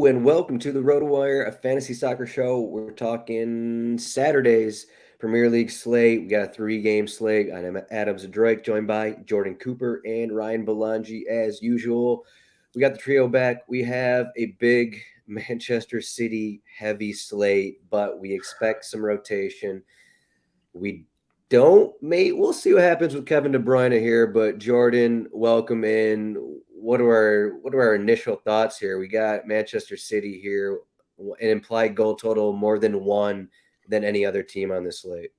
and welcome to the RotoWire, a fantasy soccer show. We're talking Saturday's Premier League slate. We got a 3-game slate. I'm Adam Zdroik, joined by Jordan Cooper and Ryan Belongia as usual. We got the trio back. We have a big Manchester City heavy slate, but we expect some rotation. We'll see what happens with Kevin De Bruyne here, but Jordan, welcome in. What are our initial thoughts here? We got Manchester City here, an implied goal total more than one than any other team on this slate.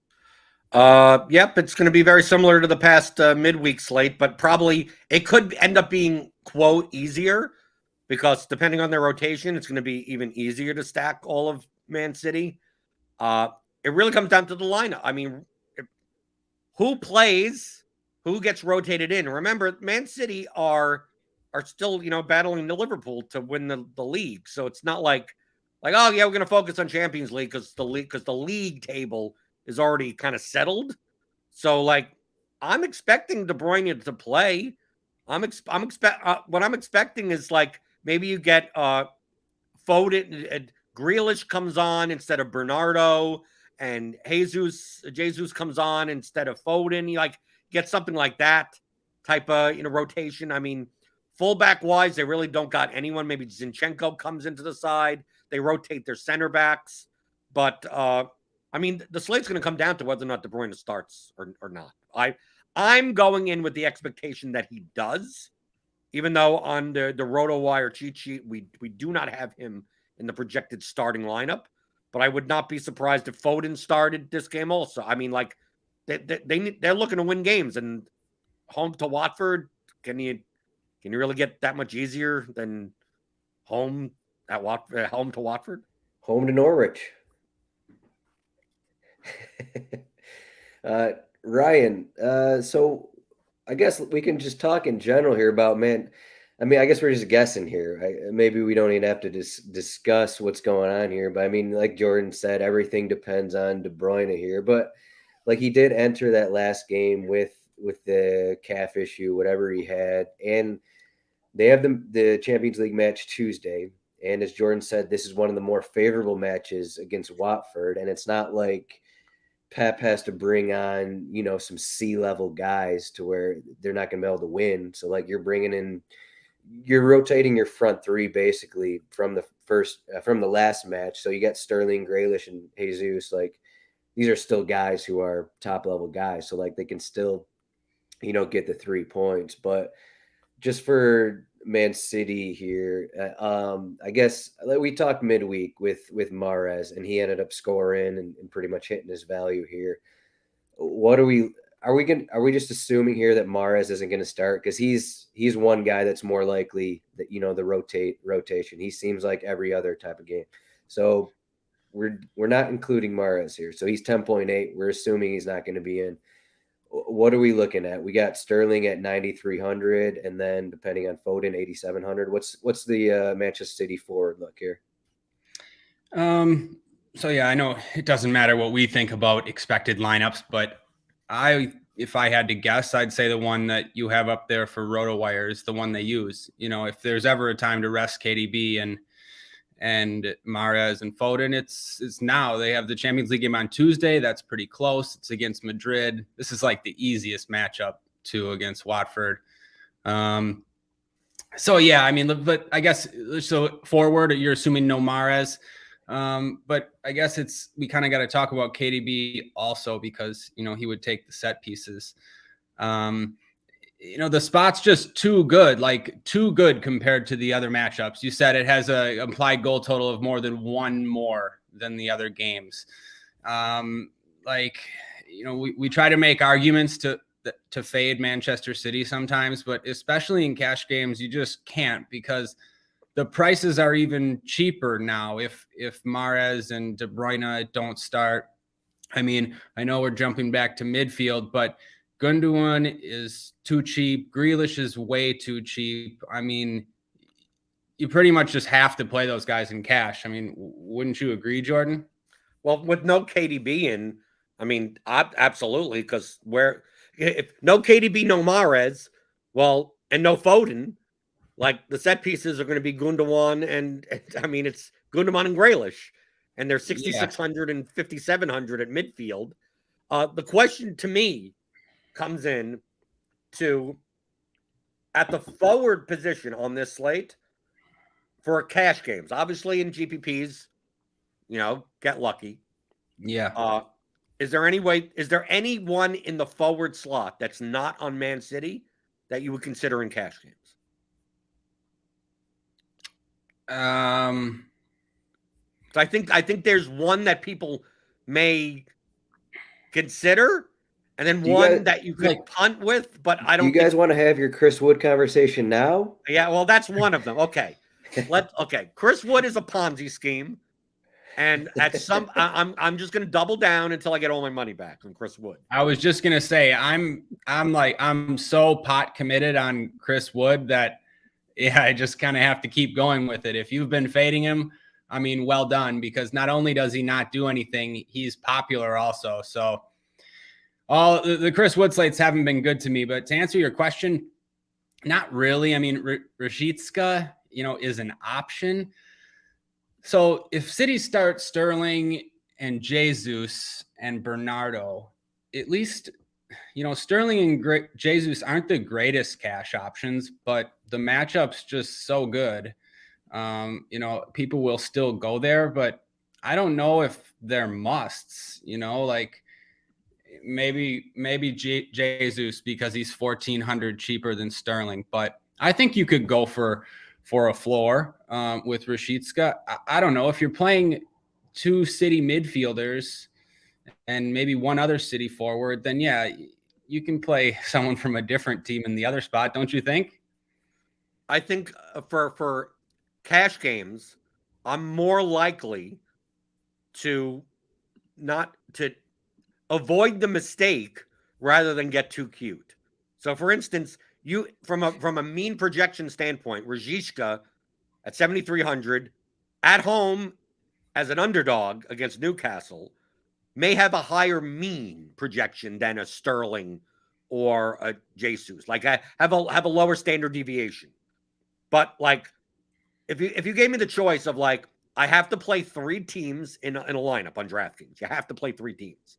Yep, it's going to be very similar to the past midweek slate, but probably it could end up being, quote, easier because depending on their rotation, it's going to be even easier to stack all of Man City. It really comes down to the lineup. I mean, who plays, who gets rotated in. Remember, Man City are still, battling the Liverpool to win the league. So it's not like, oh yeah, we're going to focus on Champions League because the league table is already kind of settled. So I'm expecting De Bruyne to play. What I'm expecting is maybe you get Foden, Grealish comes on instead of Bernardo, and Jesus comes on instead of Foden. You get something like that type of rotation. I mean, fullback wise, they really don't got anyone. Maybe Zinchenko comes into the side. They rotate their center backs, but I mean, the slate's going to come down to whether or not De Bruyne starts or not. I'm going in with the expectation that he does, even though on the RotoWire cheat sheet we do not have him in the projected starting lineup. But I would not be surprised if Foden started this game also. I mean, they're looking to win games, and home to Watford, can you really get that much easier than home to Watford? Home to Norwich. Ryan, so I guess we can just talk in general here about, man. I mean, I guess we're just guessing here. Maybe we don't even have to discuss what's going on here. But I mean, like Jordan said, everything depends on De Bruyne here. But he did enter that last game with the calf issue, whatever he had, and they have the Champions League match Tuesday. And as Jordan said, this is one of the more favorable matches against Watford, and it's not like Pep has to bring on, some C-level guys to where they're not going to be able to win. So you're rotating your front three basically from the last match. So you got Sterling, Grealish, and Jesus. These are still guys who are top level guys. So they can still, get the 3 points. But just for Man City here, I guess we talked midweek with Mahrez, and he ended up scoring and pretty much hitting his value here. Are we just assuming here that Mahrez isn't going to start because he's one guy that's more likely that the rotation. He seems like every other type of game. So we're not including Mahrez here. So he's 10.8. We're assuming he's not going to be in. What are we looking at? We got Sterling at 9,300, and then depending on Foden, 8,700. What's the Manchester City forward look here? So yeah, I know it doesn't matter what we think about expected lineups, but if I had to guess, I'd say the one that you have up there for RotoWire is the one they use. If there's ever a time to rest KDB and Mahrez and Foden, it's now. They have the Champions League game on Tuesday. That's pretty close. It's against Madrid. This is the easiest matchup too against Watford. So yeah, I mean, but I guess so forward, you're assuming no Mahrez. But I guess we kind of got to talk about KDB also because, he would take the set pieces. The spot's just too good compared to the other matchups. You said it has a implied goal total of more than one more than the other games. We try to make arguments to fade Manchester City sometimes, but especially in cash games, you just can't because the prices are even cheaper now if Mahrez and De Bruyne don't start. I mean, I know we're jumping back to midfield, but Gundogan is too cheap. Grealish is way too cheap. I mean, you pretty much just have to play those guys in cash. I mean, wouldn't you agree, Jordan? Well, with no KDB in, I mean, absolutely, because if no KDB, no Mahrez, well, and no Foden, Like the set pieces are going to be Gundogan and I mean it's Gundogan and Grealish, and they're 6,600 and 5,700 at midfield. The question to me comes in to at the forward position on this slate for cash games. Obviously in GPPs, get lucky. Yeah. Is there anyone in the forward slot that's not on Man City that you would consider in cash games? So I think there's one that people may consider, and then one that you could punt with, but I don't. You guys want to have your Chris Wood conversation now? Yeah, well, that's one of them. Okay, Chris Wood is a Ponzi scheme, and I'm just going to double down until I get all my money back on Chris Wood. I was just going to say I'm so pot committed on Chris Wood that I just kind of have to keep going with it. If you've been fading him, I mean, well done, because not only does he not do anything, he's popular also. So all the Chris Wood slates haven't been good to me, but to answer your question, not really. I mean, Rashica, is an option. So if City starts Sterling and Jesus and Bernardo, at least, Sterling and Jesus aren't the greatest cash options, but the matchup's just so good. People will still go there, but I don't know if they're musts, like maybe Jesus because he's 1,400 cheaper than Sterling, but I think you could go for a floor with Rashica. I don't know if you're playing two City midfielders and maybe one other City forward, then yeah, you can play someone from a different team in the other spot, don't you think? I think for cash games, I'm more likely to avoid the mistake rather than get too cute. So, for instance, you from a mean projection standpoint, Rashica at 7,300 at home as an underdog against Newcastle may have a higher mean projection than a Sterling or a Jesus. Like I have a lower standard deviation. But like if you gave me the choice of like I have to play 3 teams in a lineup on DraftKings, you have to play 3 teams.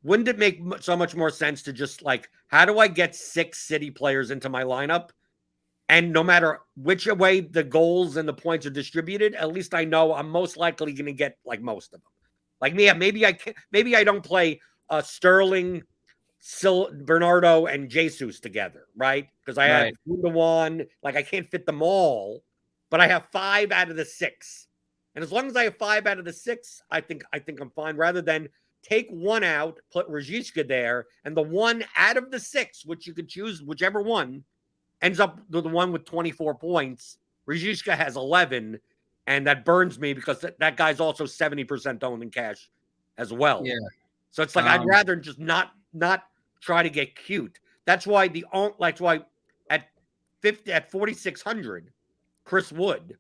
Wouldn't it make so much more sense to just like, how do I get 6 City players into my lineup? And no matter which way the goals and the points are distributed, at least I know I'm most likely going to get like most of them. Like me, maybe I don't play Sterling, Bernardo, and Jesus together, right? Because I have Gundogan, like I can't fit them all, but I have 5 out of the 6. And as long as I have 5 out of the 6, I think I'm fine. Rather than take one out, put Rashica there, and the one out of the 6, which you could choose whichever one, ends up with the one with 24 points. Rashica has 11, and that burns me because that guy's also 70% owned in cash as well. Yeah. So it's like I'd rather just not try to get cute. That's why at 4,600, Chris Wood,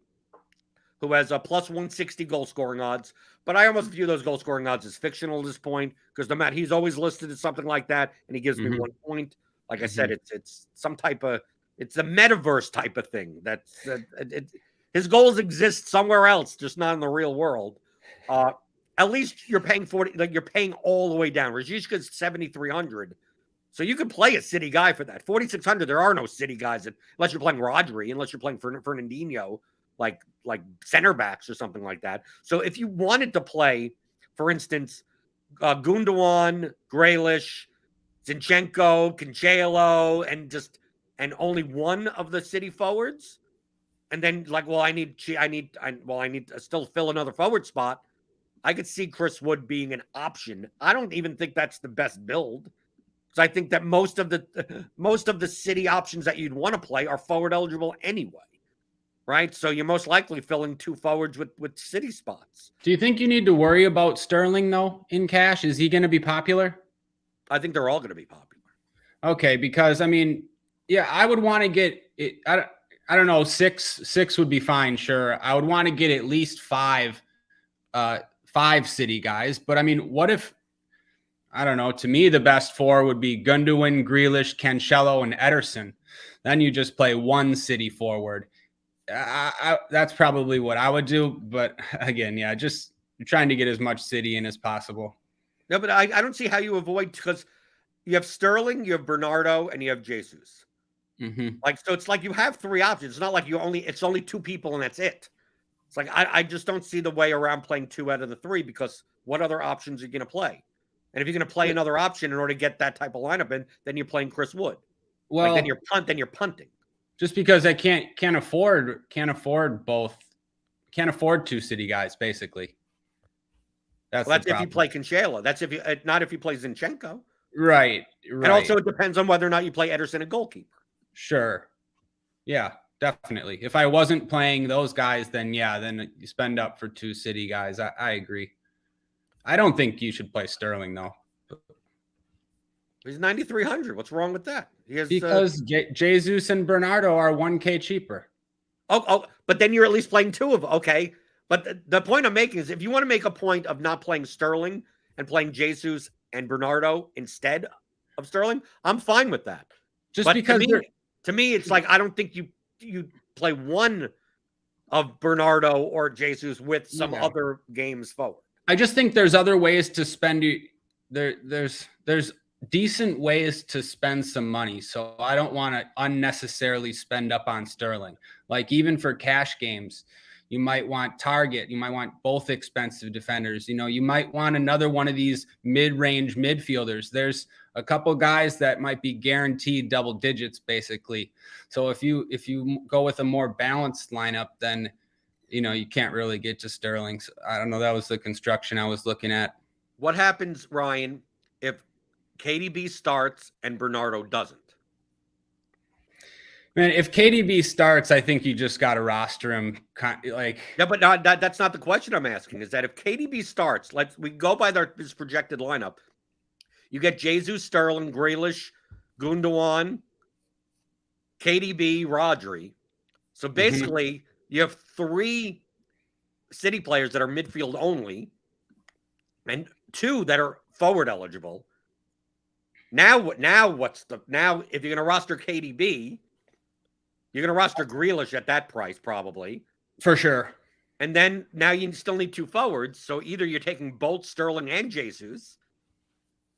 who has a plus 160 goal scoring odds, but I almost view those goal scoring odds as fictional at this point because no matter he's always listed as something like that, and he gives me 1 point. Like I said, it's some type of it's a metaverse type of thing. His goals exist somewhere else, just not in the real world. At least you're paying 40, like you're paying all the way down. Rashica's 7,300. So you can play a City guy for that. 4,600, there are no City guys unless you're playing Rodri, unless you're playing Fernandinho, like center backs or something like that. So if you wanted to play, for instance, Gundogan, Grealish, Zinchenko, Cancelo, and only one of the City forwards, and then like, I need to still fill another forward spot. I could see Chris Wood being an option. I don't even think that's the best build. Because I think that most of the City options that you'd want to play are forward eligible anyway. Right? So you're most likely filling 2 forwards with City spots. Do you think you need to worry about Sterling though in cash? Is he going to be popular? I think they're all going to be popular. Okay, because I mean, yeah, I would want to get it. I don't know, 6 would be fine. Sure. I would want to get at least 5 City guys. But I mean, what if, I don't know, to me, the best 4 would be Gundogan, Grealish, Cancelo, and Ederson. Then you just play one City forward. That's probably what I would do. But again, yeah, just trying to get as much City in as possible. No, but I don't see how you avoid, because you have Sterling, you have Bernardo, and you have Jesus. Mm-hmm. Like, so it's like you have three options. It's not like it's only two people and that's it. It's like I just don't see the way around playing two out of the three, because what other options are you going to play? And if you're going to play another option in order to get that type of lineup in, then you're playing Chris Wood. Well, like then you're punting. Just because I can't afford two City guys, basically. That's if you play Cancelo. That's if you not if you play Zinchenko. Right. And also it depends on whether or not you play Ederson a goalkeeper. Sure. Yeah, definitely. If I wasn't playing those guys, then then you spend up for two City guys. I agree. I don't think you should play Sterling though. He's 9,300. What's wrong with that? Because Jesus and Bernardo are 1K cheaper. Oh, but then you're at least playing two of them. Okay. But the point I'm making is, if you want to make a point of not playing Sterling and playing Jesus and Bernardo instead of Sterling, I'm fine with that. Just because to me, it's like, I don't think you play one of Bernardo or Jesus with some other games forward. I just think there's other ways to spend there's decent ways to spend some money. So I don't want to unnecessarily spend up on Sterling. Like, even for cash games, you might want Target. You might want both expensive defenders. You might want another one of these mid-range midfielders. There's a couple guys that might be guaranteed double digits, basically. So if you go with a more balanced lineup, then you can't really get to Sterling. So I don't know. That was the construction I was looking at. What happens, Ryan, if KDB starts and Bernardo doesn't? Man, if KDB starts, I think you just got to roster him. Yeah, but that's not the question I'm asking. Is that if KDB starts, we go by his projected lineup. You get Jesus, Sterling, Grealish, Gundogan, KDB, Rodri. So basically, you have three City players that are midfield only, and two that are forward eligible. Now if you're going to roster KDB, you're going to roster Grealish at that price, probably. For sure. And then now you still need two forwards. So either you're taking both Sterling and Jesus,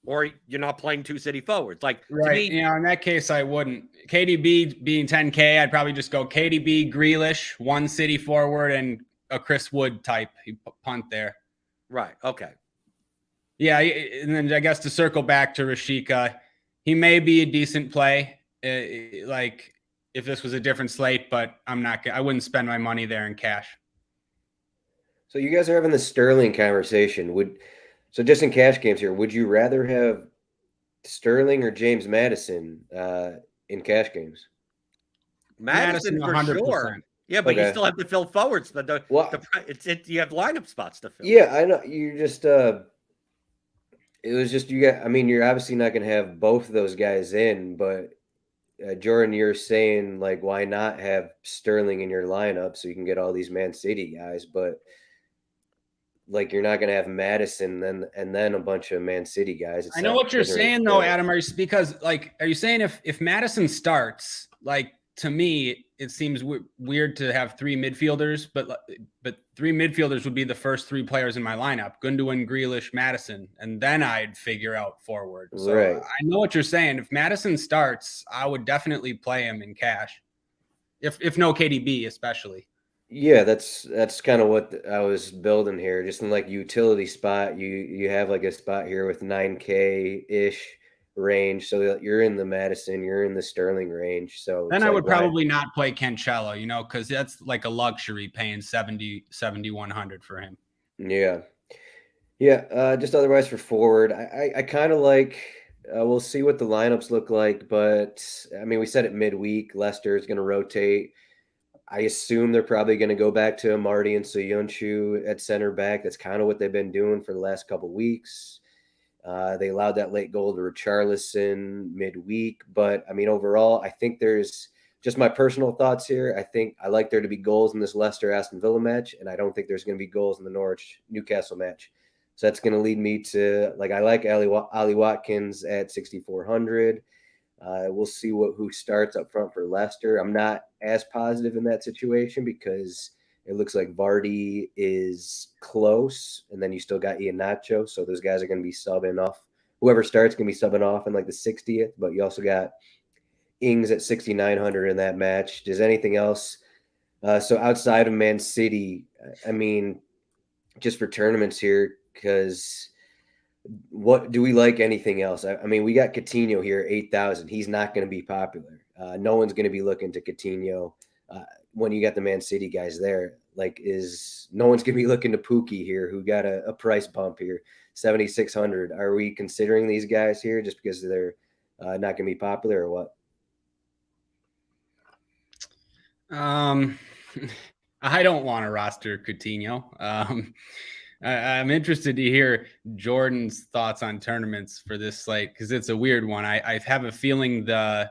or you're not playing two City forwards. Like, right. To me, in that case, I wouldn't. KDB being 10K, I'd probably just go KDB, Grealish, one City forward, and a Chris Wood type punt there. Right. Okay. Yeah. And then I guess to circle back to Rashica, he may be a decent play. If this was a different slate, but I wouldn't spend my money there in cash. So you guys are having the Sterling conversation. So just in cash games here, would you rather have Sterling or James Madison in cash games? Madison for 100%. Sure. Yeah, but you still have to fill forwards. You have lineup spots to fill. Yeah, I know. You just it was just you're obviously not going to have both of those guys in, but Jordan, you're saying, like, why not have Sterling in your lineup so you can get all these Man City guys, but like, you're not going to have Madison and then a bunch of Man City guys. I know what you're saying, though, Adam. Are you saying if Madison starts, like, to me, it seems weird to have three midfielders, but three midfielders would be the first three players in my lineup: Gundogan, Grealish, Madison, and then I'd figure out forward. So right. I know what you're saying. If Madison starts, I would definitely play him in cash. If no KDB, especially. Yeah, that's kind of what I was building here. Just in like utility spot, you have like a spot here with 9K ish range, so that you're in the Madison, you're in the Sterling range. So then I would probably not play Cancelo, because that's like a luxury, paying 7,100 for him. Yeah. Just otherwise for forward, I kind of like. We'll see what the lineups look like, but I mean, we said it midweek. Leicester is going to rotate. I assume they're probably going to go back to Marty and Soyuncu at center back. That's kind of what they've been doing for the last couple of weeks. They allowed that late goal to Richarlison midweek. But, I mean, overall, I think there's just my personal thoughts here. I think I like there to be goals in this Leicester-Aston Villa match, and I don't think there's going to be goals in the Norwich-Newcastle match. So that's going to lead me to, like, I like Ali Watkins at 6,400. We'll see who starts up front for Leicester. I'm not as positive in that situation because it looks like Vardy is close, and then you still got Iheanacho, so those guys are going to be subbing off. Whoever starts can be subbing off in like the 60th, but you also got Ings at 6,900 in that match. Does anything else? So outside of Man City, I mean, just for tournaments here, because what do we like anything else? I mean, we got Coutinho here, 8,000. He's not going to be popular. No one's going to be looking to Coutinho when you got the Man City guys there. Like, no one's going to be looking to Pukki here, who got a price bump here, 7,600. Are we considering these guys here just because they're not going to be popular or what? I don't want to roster Coutinho. I'm interested to hear Jordan's thoughts on tournaments for this slate because it's a weird one. I have a feeling the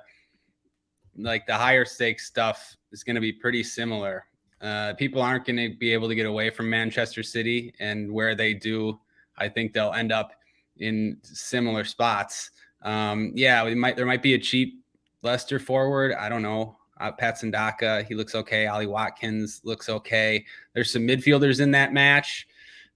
higher stakes stuff is going to be pretty similar. People aren't going to be able to get away from Manchester City, and where they do, I think they'll end up in similar spots. There might be a cheap Leicester forward. I don't know. Patson Daka, he looks okay. Ollie Watkins looks okay. There's some midfielders in that match.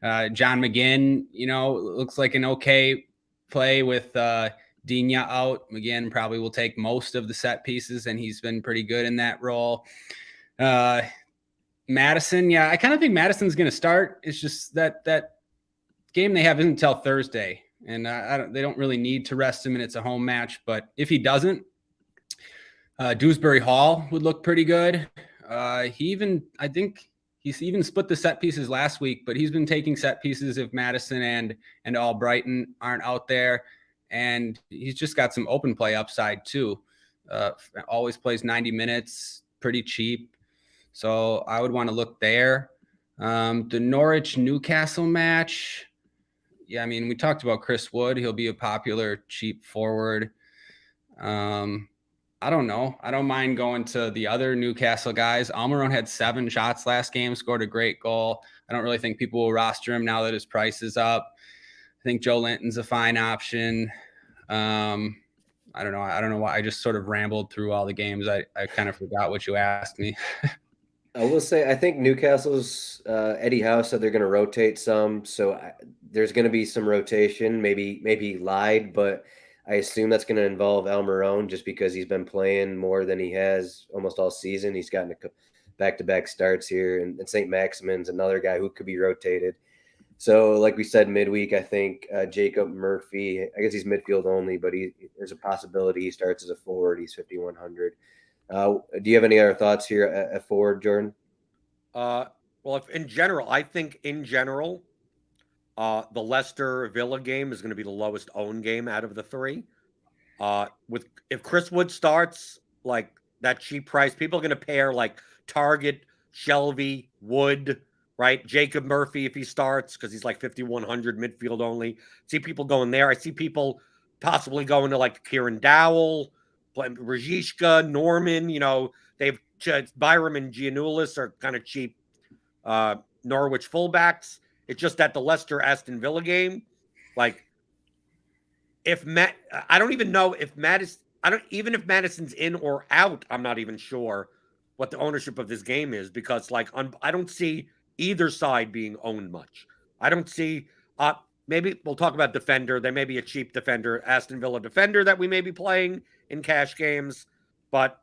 John McGinn, looks like an okay play with Digne out. McGinn probably will take most of the set pieces, and he's been pretty good in that role. Maddison, I kind of think Madison's going to start. It's just that game they have isn't until Thursday, and they don't really need to rest him, and it's a home match. But if he doesn't, Dewsbury Hall would look pretty good. I think he's even split the set pieces last week, but he's been taking set pieces if Maddison and Albrighton aren't out there. And he's just got some open play upside too. Always plays 90 minutes, pretty cheap. So I would want to look there. The Norwich Newcastle match. Yeah, I mean, we talked about Chris Wood. He'll be a popular cheap forward. I don't know. I don't mind going to the other Newcastle guys. Almiron had 7 shots last game, scored a great goal. I don't really think people will roster him now that his price is up. I think Joe Linton's a fine option. I don't know. I don't know why I just sort of rambled through all the games. I kind of forgot what you asked me. I will say, I think Newcastle's Eddie Howe said they're going to rotate some. So there's going to be some rotation. Maybe he lied, but I assume that's going to involve Almiron just because he's been playing more than he has almost all season. He's gotten back-to-back starts here, and St. Maximin's another guy who could be rotated. So like we said midweek, I think Jacob Murphy, I guess he's midfield only, but there's a possibility he starts as a forward. He's 5,100. Do you have any other thoughts here at forward, Jordan? I think in general, the Leicester Villa game is going to be the lowest owned game out of the 3. If Chris Wood starts, like that cheap price, people are going to pair like Target, Shelby, Wood, right? Jacob Murphy if he starts because he's like 5,100 midfield only. See people going there. I see people possibly going to like Kieran Dowell, Rajishka, Norman. They've Byram and Giannoulis are kind of cheap Norwich fullbacks. It's just that the Leicester Aston Villa game, like I don't even know if if Madison's in or out, I'm not even sure what the ownership of this game is because I don't see either side being owned much. I don't see maybe we'll talk about defender. There may be a cheap defender, Aston Villa defender that we may be playing in cash games, but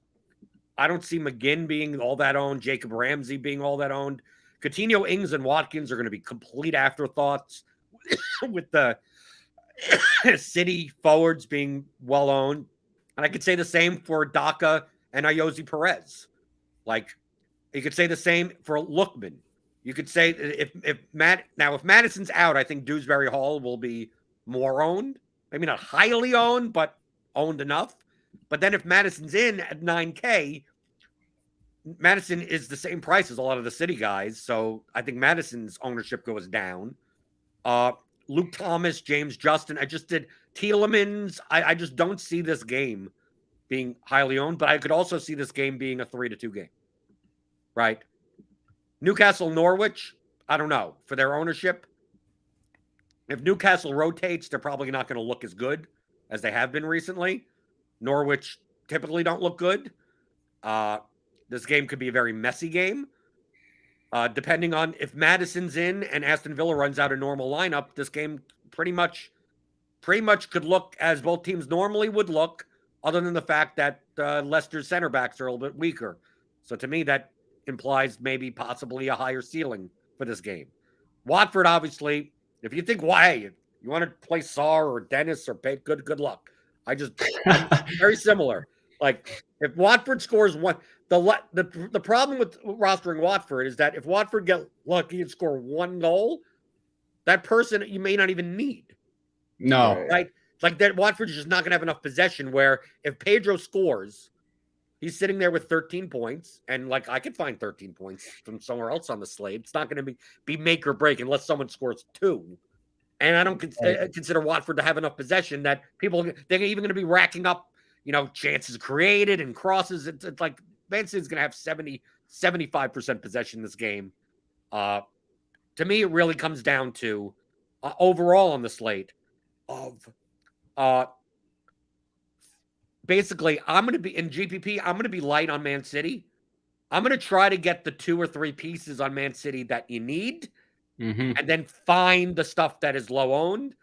I don't see McGinn being all that owned, Jacob Ramsey being all that owned. Coutinho, Ings, and Watkins are going to be complete afterthoughts with the City forwards being well owned. And I could say the same for Daka and Ayoze Perez. Like, you could say the same for Lookman. You could say if Madison's out, I think Dewsbury Hall will be more owned. Maybe not highly owned, but owned enough. But then if Madison's in at 9K, Madison is the same price as a lot of the City guys, so I think Madison's ownership goes down. Luke Thomas, James Justin, I just did Tielemans. I just don't see this game being highly owned, but I could also see this game being a 3-2 game, right? Newcastle, Norwich, I don't know. For their ownership, if Newcastle rotates, they're probably not going to look as good as they have been recently. Norwich typically don't look good. This game could be a very messy game. Depending on if Madison's in and Aston Villa runs out a normal lineup, this game pretty much could look as both teams normally would look, other than the fact that Leicester's center backs are a little bit weaker. So to me, that implies maybe possibly a higher ceiling for this game. Watford, obviously, if you think, why you want to play Sarr or Dennis or Pate, good luck. I'm very similar. Like if Watford scores one, the problem with rostering Watford is that if Watford get lucky and score one goal, that person you may not even need. No. Right? It's like that Watford is just not going to have enough possession where if Pedro scores, he's sitting there with 13 points. And like I could find 13 points from somewhere else on the slate. It's not going to be make or break unless someone scores 2. And I don't consider Watford to have enough possession that they're even going to be racking up, chances created and crosses. It's like Man City's going to have 75% possession in this game. To me, it really comes down to overall on the slate of basically I'm going to be in GPP. I'm going to be light on Man City. I'm going to try to get the 2 or 3 pieces on Man City that you need. And then find the stuff that is low owned.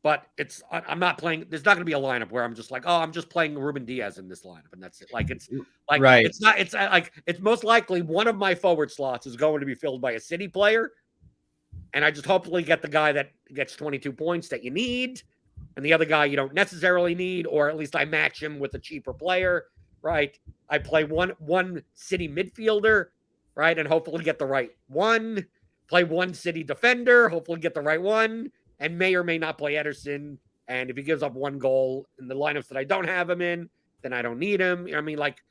But I'm not playing. There's not going to be a lineup where I'm just like, oh, I'm just playing Ruben Diaz in this lineup, and that's it. Like it's like right. It's not. It's like it's most likely one of my forward slots is going to be filled by a City player, and I just hopefully get the guy that gets 22 points that you need, and the other guy you don't necessarily need, or at least I match him with a cheaper player, right? I play one City midfielder, right, and hopefully get the right one. Play one City defender, hopefully get the right one, and may or may not play Ederson. And if he gives up 1 goal in the lineups that I don't have him in, then I don't need him. I mean, like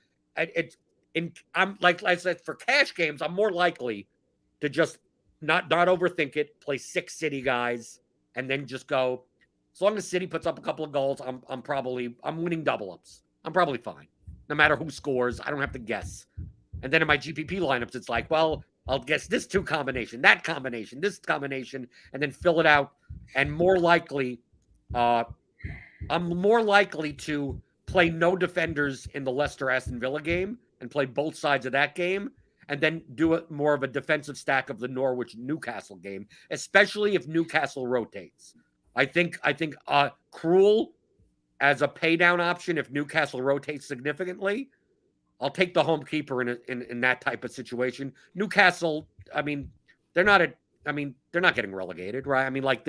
I'm like I said, for cash games, I'm more likely to just not overthink it, play 6 City guys, and then just go. As long as City puts up a couple of goals, I'm winning double ups. I'm probably fine, no matter who scores. I don't have to guess. And then in my GPP lineups, it's like, well, I'll guess this 2 combination, that combination, this combination, and then fill it out. And more likely, I'm more likely to play no defenders in the Leicester Aston Villa game and play both sides of that game, and then do more of a defensive stack of the Norwich Newcastle game, especially if Newcastle rotates. I think Cruel as a pay down option if Newcastle rotates significantly. I'll take the home keeper in that type of situation. Newcastle, I mean, they're not getting relegated, right? I mean, like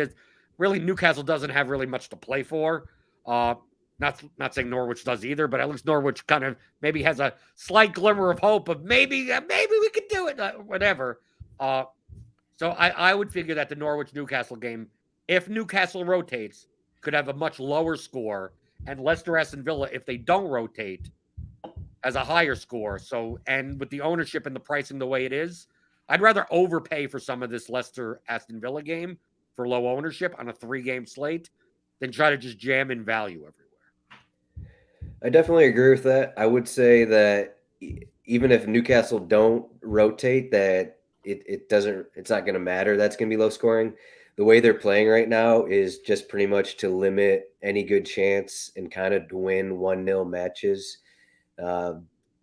really Newcastle doesn't have really much to play for. Not saying Norwich does either, but at least Norwich kind of maybe has a slight glimmer of hope of maybe we could do it, whatever. So I would figure that the Norwich Newcastle game, if Newcastle rotates, could have a much lower score, and Leicester Aston Villa, if they don't rotate, as a higher score. So, and with the ownership and the pricing the way it is, I'd rather overpay for some of this Leicester Aston Villa game for low ownership on a 3-game slate than try to just jam in value everywhere. I definitely agree with that. I would say that even if Newcastle don't rotate, that it's not going to matter. That's going to be low scoring. The way they're playing right now is just pretty much to limit any good chance and kind of win 1-0 matches.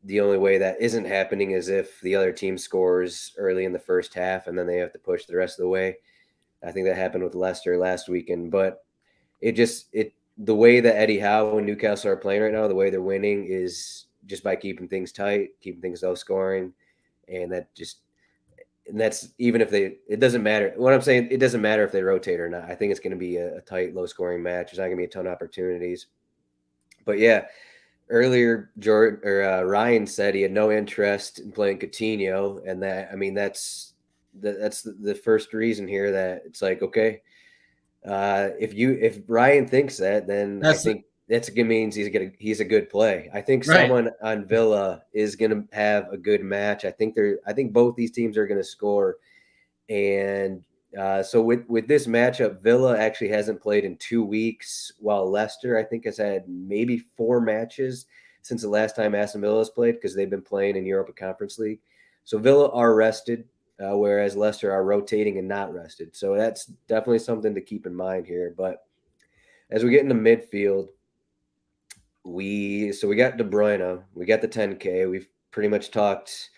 The only way that isn't happening is if the other team scores early in the first half and then they have to push the rest of the way. I think that happened with Leicester last weekend, but the way that Eddie Howe and Newcastle are playing right now, the way they're winning is just by keeping things tight, keeping things low scoring. And that's even if it doesn't matter. What I'm saying, it doesn't matter if they rotate or not. I think it's going to be a tight, low scoring match. There's not going to be a ton of opportunities, but yeah. Earlier, Ryan said he had no interest in playing Coutinho, and that's the first reason here that it's like, okay, if Ryan thinks that, then I think that's means he's a good play. I think someone on Villa is going to have a good match. I think both these teams are going to score, and so with this matchup, Villa actually hasn't played in 2 weeks, while Leicester, I think, has had maybe 4 matches since the last time Aston Villa has played because they've been playing in Europa Conference League. So Villa are rested, whereas Leicester are rotating and not rested. So that's definitely something to keep in mind here. But as we get into midfield, we got De Bruyne, we got the 10K. We've pretty much talked,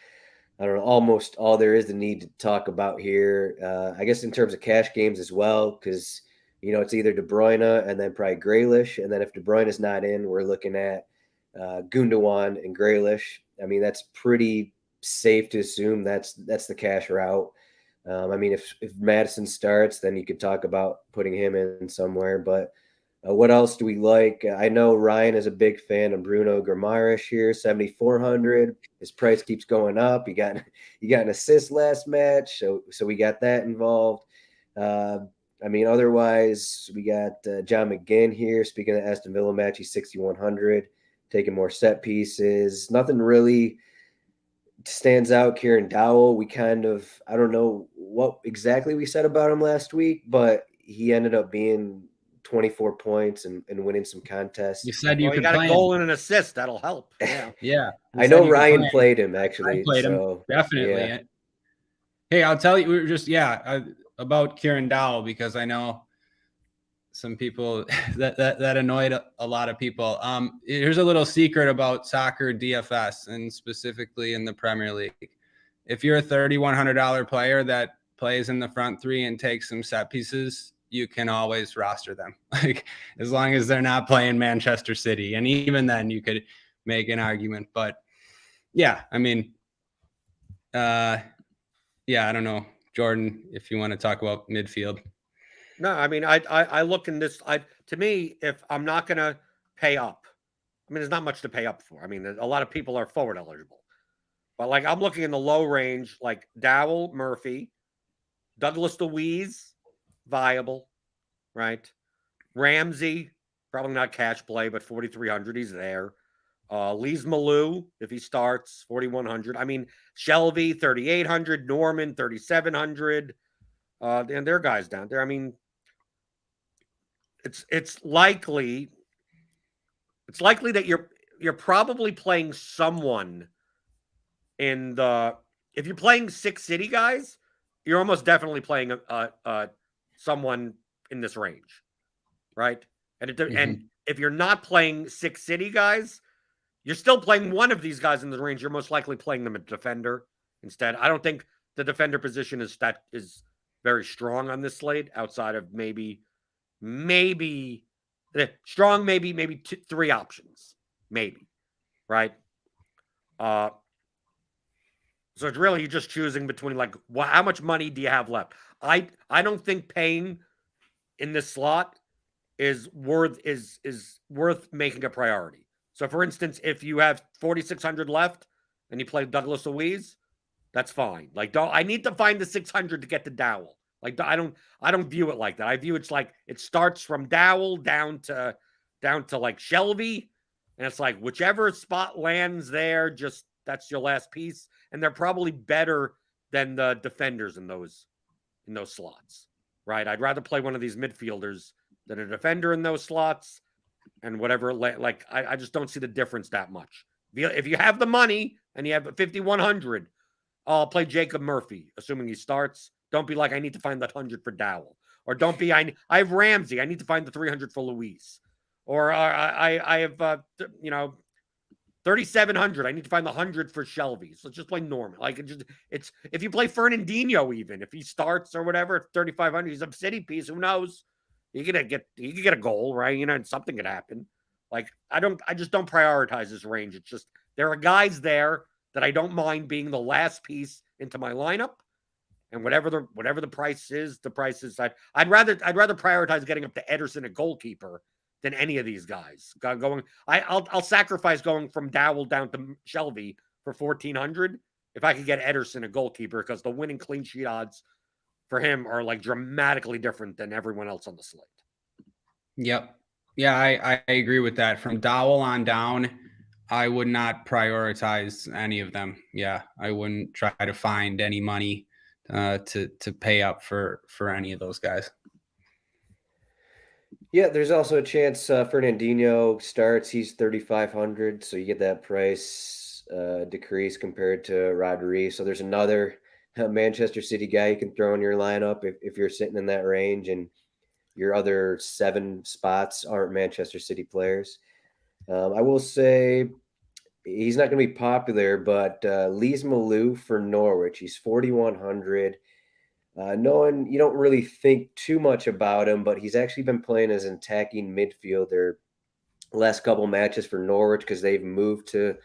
I don't know, almost all there is to need to talk about here. I guess in terms of cash games as well, because it's either De Bruyne and then probably Grealish, and then if De Bruyne is not in, we're looking at Gundogan and Grealish. I mean, that's pretty safe to assume that's the cash route. I mean, if Madison starts, then you could talk about putting him in somewhere. But what else do we like? I know Ryan is a big fan of Bruno Guimaraes here, 7,400. His price keeps going up. He got an assist last match, so we got that involved. I mean, otherwise we got John McGinn here. Speaking of Aston Villa match, he's 6,100, taking more set pieces. Nothing really stands out. Kieran Dowell, I don't know what exactly we said about him last week, but he ended up being 24 points and winning some contests. You said you could got play a goal and an assist. That'll help. Yeah. Yeah. I know Ryan played him, actually. I played him, definitely. Yeah. Hey, I'll tell you, about Kieran Dowell, because I know some people that annoyed a lot of people. Here's a little secret about soccer DFS, and specifically in the Premier League. If you're a $3,100 player that plays in the front three and takes some set pieces, you can always roster them. Like, as long as they're not playing Manchester City, and even then you could make an argument. But yeah, I mean, I don't know, Jordan, if you want to talk about midfield. No, I mean, I look in this. To me, if I'm not going to pay up, I mean, there's not much to pay up for. I mean, a lot of people are forward eligible, but like I'm looking in the low range, like Dowell, Murphy, Douglas Luiz, viable, right? Ramsey, probably not cash play, but 4,300, he's there. Lees Malou, if he starts, 4,100. I mean, Shelby, 3,800. Norman, 3,700. And their guys down there. I mean, it's likely that you're probably playing someone in the. If you're playing 6 City guys, you're almost definitely playing someone in this range, right? And if you're not playing 6 City guys, you're still playing one of these guys in the range. You're most likely playing them a defender instead. I don't think the defender position is very strong on this slate, outside of maybe strong, maybe 3 options, maybe, right? So it's really, you're just choosing between like, how much money do you have left? I don't think paying in this slot is worth making a priority. So, for instance, if you have 4,600 left and you play Douglas Luiz, that's fine. Like, I need to find the 600 to get to Dowell. Like, I don't view it like that. I view it's like it starts from Dowell down to like Shelby, and it's like whichever spot lands there, just that's your last piece. And they're probably better than the defenders in those slots, right? I'd rather play one of these midfielders than a defender in those slots. And whatever, like I just don't see the difference that much. If you have the money and you have 5,100, I'll play Jacob Murphy, assuming he starts. Don't be like, I need to find that 100 for Dowell. Or don't be, I have Ramsey, I need to find the 300 for Luis. Or I have 3,700, I need to find the 100 for Shelby. So just play Norman. Like, it's if you play Fernandinho, even if he starts or whatever, 3,500, he's a city piece. Who knows? You could get a goal, right? And something could happen. Like, I just don't prioritize this range. It's just there are guys there that I don't mind being the last piece into my lineup, and whatever the price is, the price is. I'd rather prioritize getting up to Ederson, a goalkeeper, than any of these guys. I'll sacrifice going from Dowell down to Shelby for 1,400 if I could get Ederson, a goalkeeper, because the winning clean sheet odds for him are like dramatically different than everyone else on the slate. Yep. Yeah, I agree with that. From Dowell on down, I would not prioritize any of them. Yeah, I wouldn't try to find any money to pay up for any of those guys. Yeah, there's also a chance Fernandinho starts. He's 3,500, so you get that price decrease compared to Rodri. So there's another Manchester City guy you can throw in your lineup if you're sitting in that range and your other 7 spots aren't Manchester City players. I will say he's not going to be popular, but Lees Malou for Norwich. He's 4,100. You don't really think too much about him, but he's actually been playing as an attacking midfielder last couple matches for Norwich because they've moved to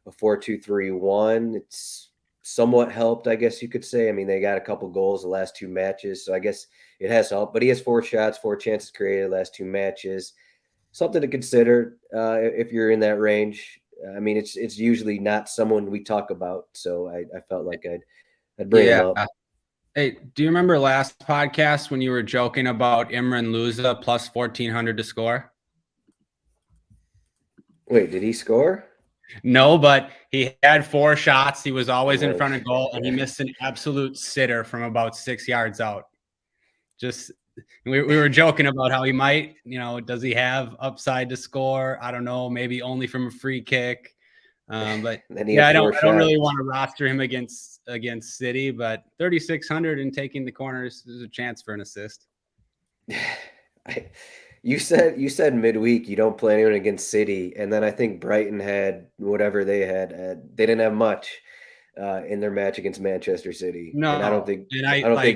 a 4-2-3-1. It's somewhat helped, I guess you could say. I mean, they got a couple goals the last two matches, so I guess it has helped. But he has 4 shots, 4 chances created the last 2 matches. Something to consider if you're in that range. I mean, it's usually not someone we talk about, so I felt like I'd bring him up. Hey, do you remember last podcast when you were joking about Imran Luza plus 1,400 to score? Wait, did he score? No, but he had 4 shots. He was always in front of goal, and he missed an absolute sitter from about 6 yards out. Just we were joking about how he might, does he have upside to score? I don't know, maybe only from a free kick. But I don't really want to roster him against City, but 3,600 and taking the corners is a chance for an assist. You said midweek you don't play anyone against City, and then I think Brighton had whatever they had. They didn't have much in their match against Manchester City. No, and I don't think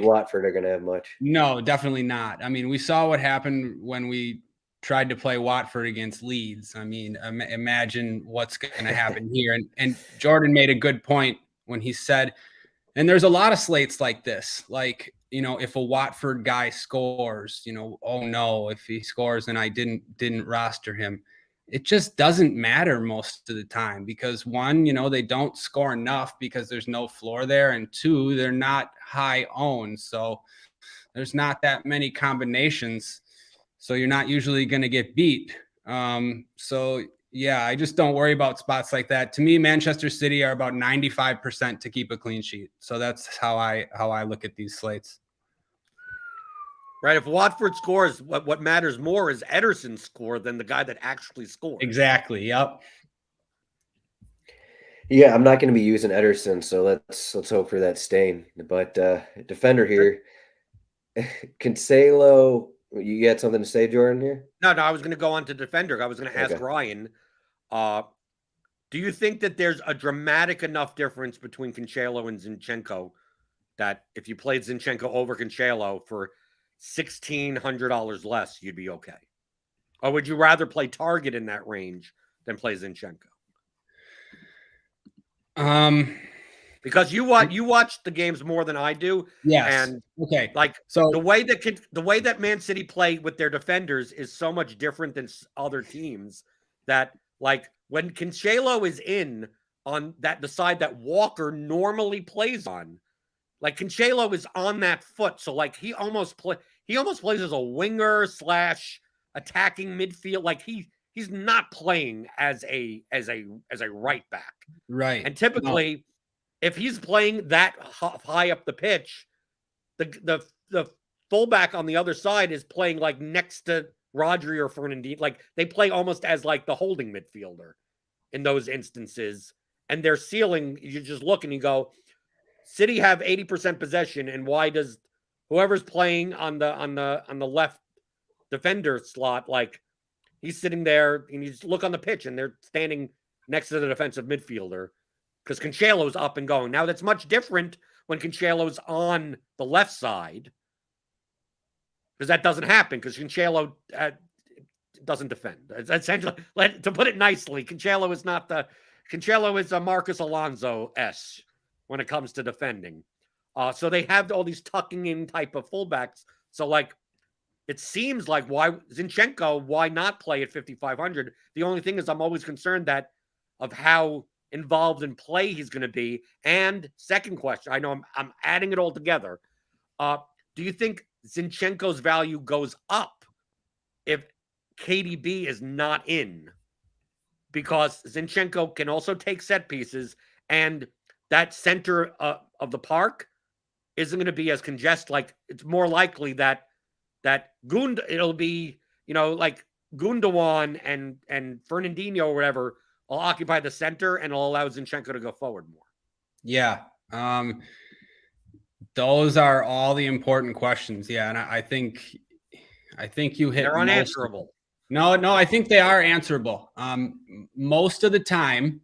Watford are going to have much. No, definitely not. I mean, we saw what happened when we tried to play Watford against Leeds. I mean, imagine what's going to happen here. And Jordan made a good point when he said, and there's a lot of slates like this, like, if a Watford guy scores, oh no, if he scores and I didn't roster him, it just doesn't matter most of the time because 1, they don't score enough because there's no floor there. And 2, they're not high owned. So there's not that many combinations. So you're not usually going to get beat. So yeah, I just don't worry about spots like that. To me, Manchester City are about 95% to keep a clean sheet. So that's how I look at these slates. Right. If Watford scores, what matters more is Ederson's score than the guy that actually scored. Exactly. Yep. Yeah, I'm not going to be using Ederson, so let's hope for that stain. But defender here, Cancelo. You got something to say, Jordan, here? No, I was going to go on to defender. I was going to ask Ryan, do you think that there's a dramatic enough difference between Cancelo and Zinchenko that if you played Zinchenko over Cancelo for $1,600 less, you'd be okay? Or would you rather play Target in that range than play Zinchenko? Because you watch the games more than I do. Yes. And okay. So the way that Man City play with their defenders is so much different than other teams that when Cancelo is in on the side that Walker normally plays on, Cancelo is on that foot. So he almost plays as a winger / attacking midfield. He's not playing as a right back. Right. And typically if he's playing that high up the pitch, the fullback on the other side is playing next to Rodri or Fernandinho. They play almost as the holding midfielder in those instances. And their ceiling, you just look and you go, City have 80% possession, and why does whoever's playing on the left defender slot, he's sitting there and you just look on the pitch and they're standing next to the defensive midfielder. Because Cancelo's up and going. Now, that's much different when Cancelo's on the left side. Because that doesn't happen. Because Cancelo doesn't defend. It's essentially, to put it nicely, Cancelo is a Marcus Alonso-esque when it comes to defending. So they have all these tucking in type of fullbacks. So, it seems like why not play at 5,500? The only thing is I'm always concerned of how involved in play he's going to be. And second question, I know I'm adding it all together. Do you think Zinchenko's value goes up if KDB is not in? Because Zinchenko can also take set pieces, and that center of the park isn't going to be as congested. It's more likely that it'll be, Gundogan and Fernandinho or whatever will occupy the center and it'll allow Zinchenko to go forward more. Yeah. Those are all the important questions. Yeah. And I think you hit. They're unanswerable. No, I think they are answerable. Most of the time,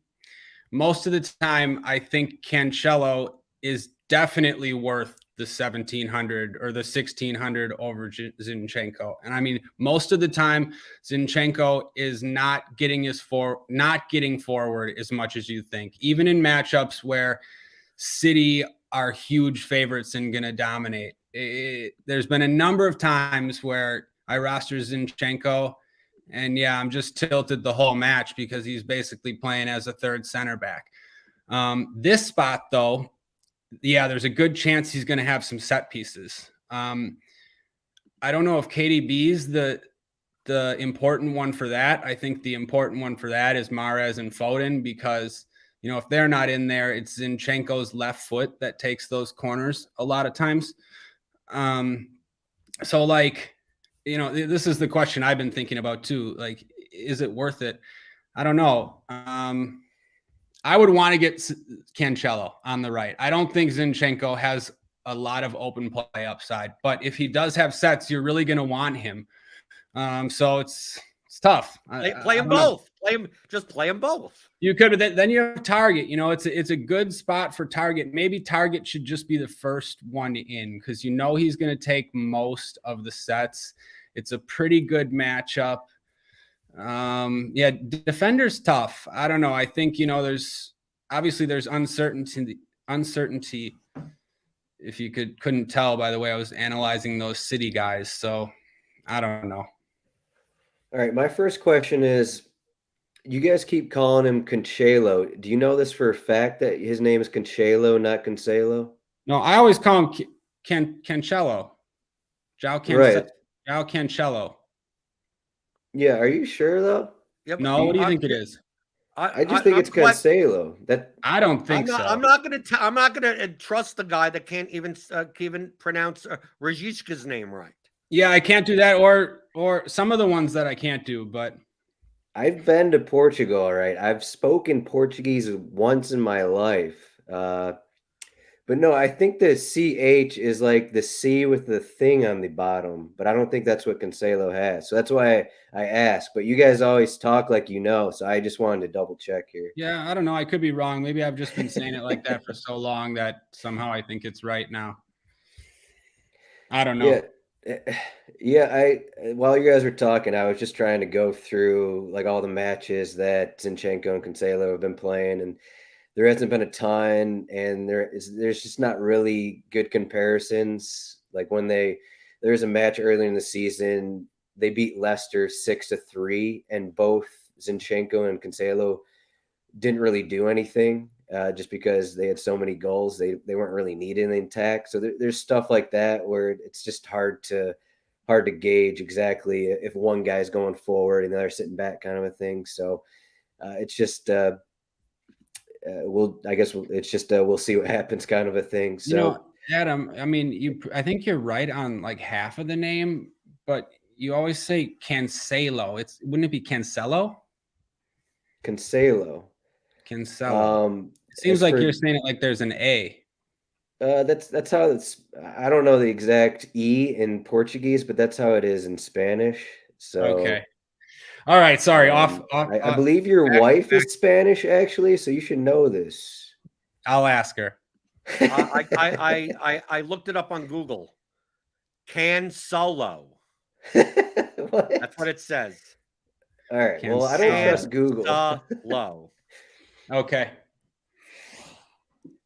I think Cancelo is definitely worth the 1,700 or the 1,600 over Zinchenko. And I mean, most of the time, Zinchenko is not getting forward as much as you think, even in matchups where City are huge favorites and going to dominate. There's been a number of times where I roster Zinchenko, and yeah, I'm just tilted the whole match because he's basically playing as a third center back. This spot, though, yeah, there's a good chance he's going to have some set pieces. I don't know if KDB's the important one for that. I think the important one for that is Mahrez and Foden, because if they're not in there, it's Zinchenko's left foot that takes those corners a lot of times. So this is the question I've been thinking about too. Like, is it worth it? I don't know. I would want to get Cancelo on the right. I don't think Zinchenko has a lot of open play upside, but if he does have sets, you're really going to want him. So it's tough. Play them both. Play them both. You could, but then you have Target. It's a good spot for Target. Maybe Target should just be the first one in, because he's going to take most of the sets. It's a pretty good matchup. Yeah, defender's tough. I don't know. I think there's uncertainty. If you couldn't tell by the way I was analyzing those City guys, so I don't know. All right, my first question is, you guys keep calling him Cancelo. Do you know this for a fact that his name is Cancelo, not Cancelo? No, I always call him Cancelo. Right. João Cancelo. Yeah, are you sure though? Yep. No, what do you think it is? I just think it's Cancelo. I don't think so. I'm not gonna trust the guy that can't even pronounce Rajishka's name right. Yeah, I can't do that, or some of the ones that I can't do, but I've been to Portugal, all right. I've spoken Portuguese once in my life. But no, I think the CH is like the C with the thing on the bottom, but I don't think that's what Cancelo has. So that's why I asked. But you guys always talk like so I just wanted to double check here. Yeah, I don't know. I could be wrong. Maybe I've just been saying it like that for so long that somehow I think it's right now. I don't know. Yeah, while you guys were talking, I was just trying to go through like all the matches that Zinchenko and Cancelo have been playing, and there hasn't been a ton, and there's just not really good comparisons. Like when there's a match early in the season, they beat Leicester 6-3, and both Zinchenko and Cancelo didn't really do anything, just because they had so many goals. They weren't really needed in the attack. So there's stuff like that where it's just hard to gauge exactly if one guy's going forward and the other sitting back, kind of a thing. So it's just we'll see what happens, kind of a thing. So Adam, I mean, I think you're right on like half of the name, but you always say Cancelo. Wouldn't it be Cancelo? Cancelo. It seems like you're saying it like there's an A. That's how it's. I don't know the exact E in Portuguese, but that's how it is in Spanish. So okay. All right, sorry. I believe your wife is Spanish, actually, so you should know this. I'll ask her. I looked it up on Google. Cancelo. That's what it says. All right. Well, I don't trust Google. Low. Okay.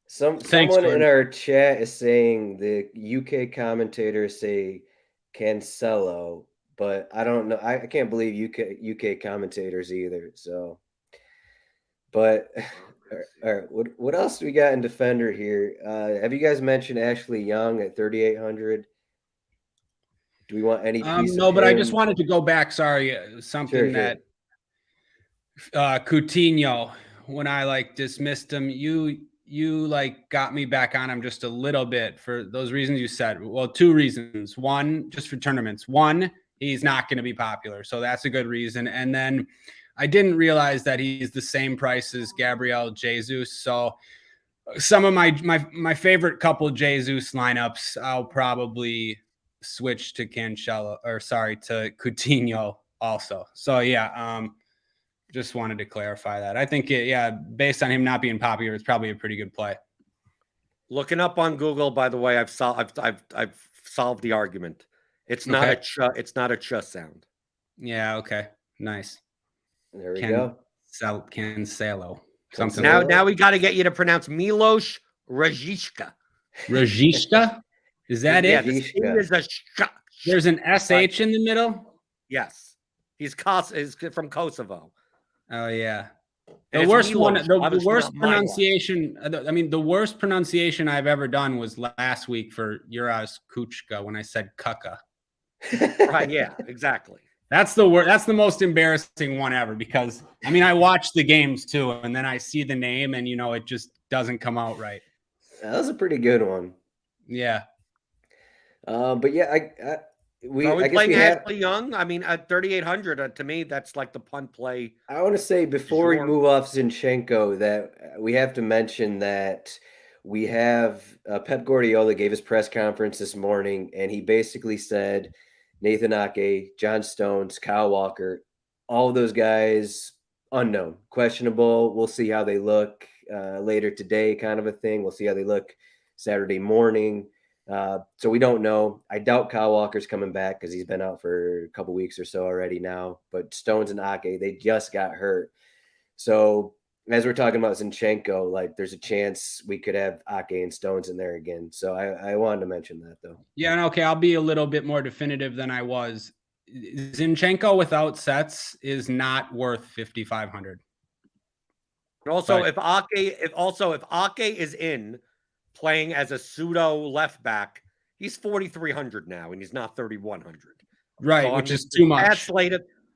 Someone in our chat is saying the UK commentators say Cancelo, but I don't know. I can't believe UK commentators either. So, but all right. What else do we got in defender here? Have you guys mentioned Ashley Young at 3,800? Do we want any piece no, of but him? I just wanted to go back. Sorry, something that Coutinho, when I dismissed him, you got me back on him just a little bit for those reasons you said. Well, two reasons. One, just for tournaments. One, he's not going to be popular, so that's a good reason. And then I didn't realize that he's the same price as Gabriel Jesus. So some of my favorite couple Jesus lineups, I'll probably switch to Coutinho also. So yeah, just wanted to clarify that. I think based on him not being popular, it's probably a pretty good play. Looking up on Google, by the way, I've solved the argument. It's not Okay. it's not a ch sound. Yeah. Okay. Nice. There we go. Cancelo. Something. Now we got to get you to pronounce Milos Rajishka. Rajishka? Is that Yeah, it? the C is a sh. There's an SH in the middle? Yes. He's from Kosovo. Oh, yeah. And The worst one, Milos, the worst not Milos. pronunciation, the worst pronunciation I've ever done was last week for Uras Kuchka when I said Kuka. Right, yeah, exactly. That's the word. That's the most embarrassing one ever because I watch the games too, and then I see the name, and it just doesn't come out right. That was a pretty good one. Yeah. But yeah, Are we playing Ashley Young? At 3,800, to me, that's like the punt play. I want to say before we move off Zinchenko that we have to mention that we have Pep Guardiola gave his press conference this morning, and he basically said Nathan Ake, John Stones, Kyle Walker, all of those guys unknown, questionable. We'll see how they look later today, kind of a thing. We'll see how they look Saturday morning. So we don't know. I doubt Kyle Walker's coming back because he's been out for a couple weeks or so already now. But Stones and Ake, they just got hurt. So as we're talking about Zinchenko, like there's a chance we could have Ake and Stones in there again. So I wanted to mention that though. Yeah, and okay, I'll be a little bit more definitive than I was. Zinchenko without sets is not worth 5,500. Also, if Ake is in playing as a pseudo left back, he's 4,300 now, and he's not 3,100. Right, so which is too much.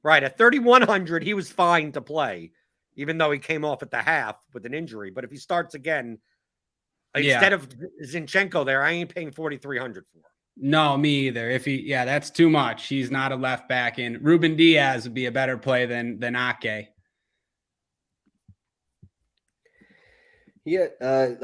Right, at 3,100, he was fine to play, even though he came off at the half with an injury. But if he starts again, instead of Zinchenko there, I ain't paying 4,300 for him. No, me either. That's too much. He's not a left back, and Ruben Diaz would be a better play than Ake. Yeah,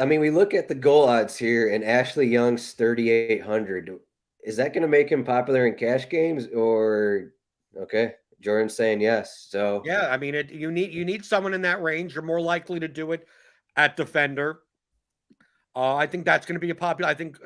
we look at the goal odds here, and Ashley Young's 3,800. Is that going to make him popular in cash games, or okay? Jordan's saying yes. So yeah, you need someone in that range. You're more likely to do it at defender. I think that's going to be a popular. I think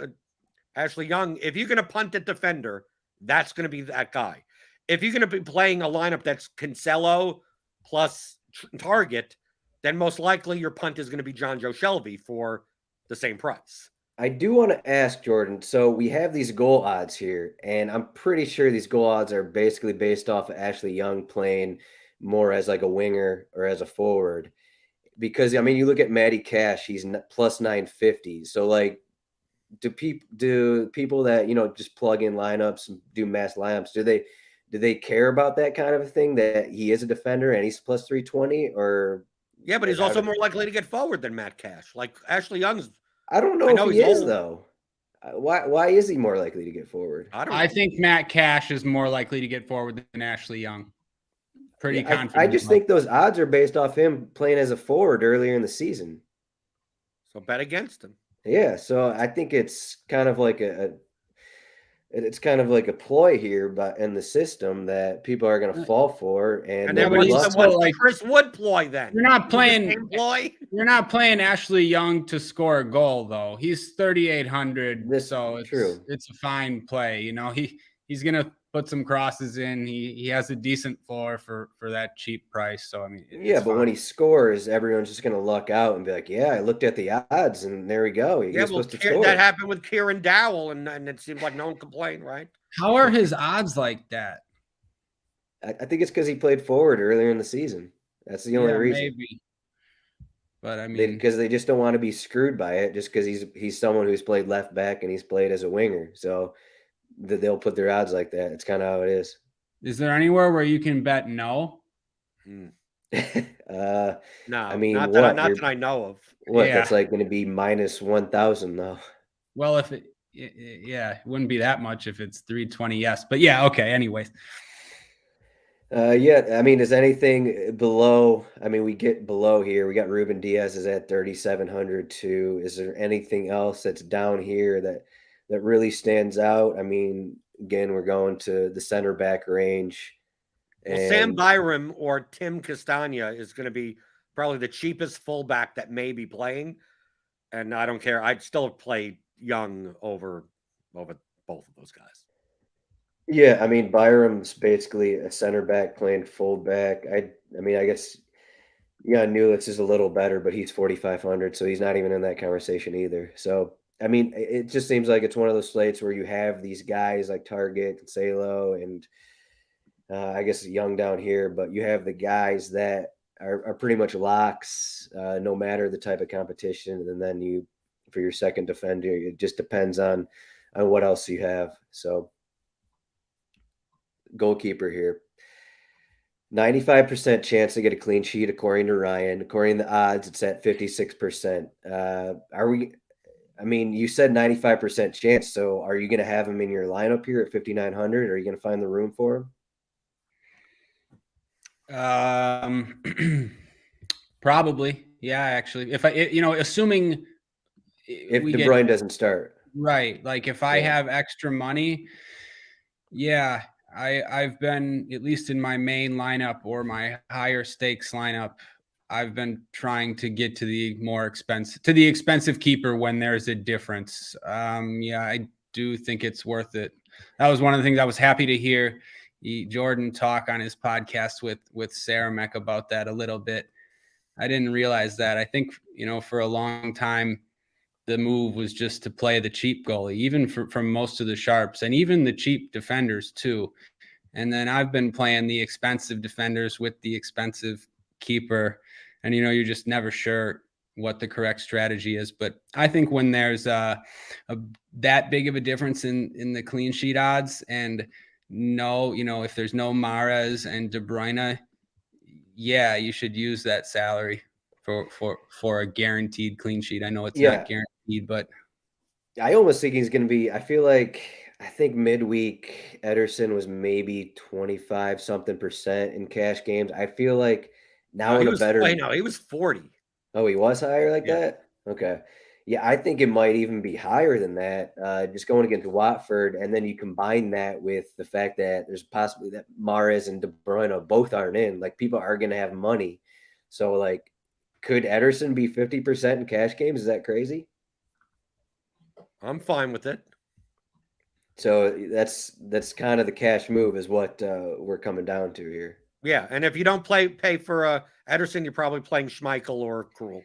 Ashley Young, if you're going to punt at defender, that's going to be that guy. If you're going to be playing a lineup that's Cancelo plus target, then most likely your punt is going to be John Joe Shelby for the same price. I do want to ask Jordan. So we have these goal odds here, and I'm pretty sure these goal odds are basically based off of Ashley Young playing more as like a winger or as a forward. Because you look at Matty Cash, he's plus 950. So like, do people that just plug in lineups and do mass lineups, do they care about that kind of a thing, that he is a defender and he's plus 320? Or yeah, but he's also more likely to get forward than Matt Cash. Like Ashley Young's. I don't know if he is though. Why is he more likely to get forward? I think Matt Cash is more likely to get forward than Ashley Young. Pretty confident. I just think those odds are based off him playing as a forward earlier in the season. So bet against him. Yeah, so I think it's kind of like a ploy here, but in the system that people are going to fall for, and then what's the Chris Wood ploy then? You're not playing Ashley Young to score a goal though. He's 3,800, so it's a fine play. He's going to put some crosses in. He has a decent floor for that cheap price. So but fine. When he scores, everyone's just going to luck out and be like, "Yeah, I looked at the odds, and there we go." He's supposed to score. That happened with Kieran Dowell, and it seemed like no one complained, right? How are his odds like that? I think it's because he played forward earlier in the season. That's the only reason. Maybe. But because they just don't want to be screwed by it, just because he's someone who's played left back and he's played as a winger, so they'll put their odds like that. It's kind of how it is. Is there anywhere where you can bet no? No. Not that I know of. What? Yeah. That's like going to be minus 1,000 though. Well, if it wouldn't be that much if it's 320. Yes, but yeah, okay. Anyways. Is anything below? We get below here. We got Ruben Diaz is at 3,700 too. Is there anything else that's down here that really stands out? Again, we're going to the center back range, Well, Sam Byram or Tim Castagna is going to be probably the cheapest fullback that may be playing. And I don't care. I'd still play Young over both of those guys. Yeah, I mean, Byram's basically a center back playing fullback. I mean, I guess Newlitz is a little better, but he's 4,500, so he's not even in that conversation either. So, I mean, it just seems like it's one of those slates where you have these guys like Target, Salo, and I guess Young down here, but you have the guys that are pretty much locks, no matter the type of competition. And then for your second defender, it just depends on what else you have. So, goalkeeper here. 95% chance to get a clean sheet according to Ryan. According to the odds, it's at 56%. You said 95% chance, so are you going to have him in your lineup here at 5,900? Are you going to find the room for him? Probably. Yeah, actually. Assuming if De Bruyne doesn't start. Right. Like if I have extra money, yeah, I've been, at least in my main lineup or my higher stakes lineup, I've been trying to get to the expensive keeper when there's a difference. I do think it's worth it. That was one of the things I was happy to hear Jordan talk on his podcast with Sarah Meck about that a little bit. I didn't realize that. I think, for a long time, the move was just to play the cheap goalie, even from most of the sharps and even the cheap defenders too. And then I've been playing the expensive defenders with the expensive keeper. And, you're just never sure what the correct strategy is. But I think when there's that big of a difference in the clean sheet odds and if there's no Mahrez and De Bruyne, yeah, you should use that salary for a guaranteed clean sheet. I know it's not guaranteed, but I almost think he's going to be. I think midweek Ederson was maybe 25 something percent in cash games. I feel like now he was 40. Oh, he was higher like that? Okay. Yeah, I think it might even be higher than that. Just going against Watford, and then you combine that with the fact that there's possibly that Mahrez and De Bruyne both aren't in. Like, people are going to have money. So, like, could Ederson be 50% in cash games? Is that crazy? I'm fine with it. So that's kind of the cash move is what we're coming down to here. Yeah, and if you don't pay for Ederson, you're probably playing Schmeichel or Krul.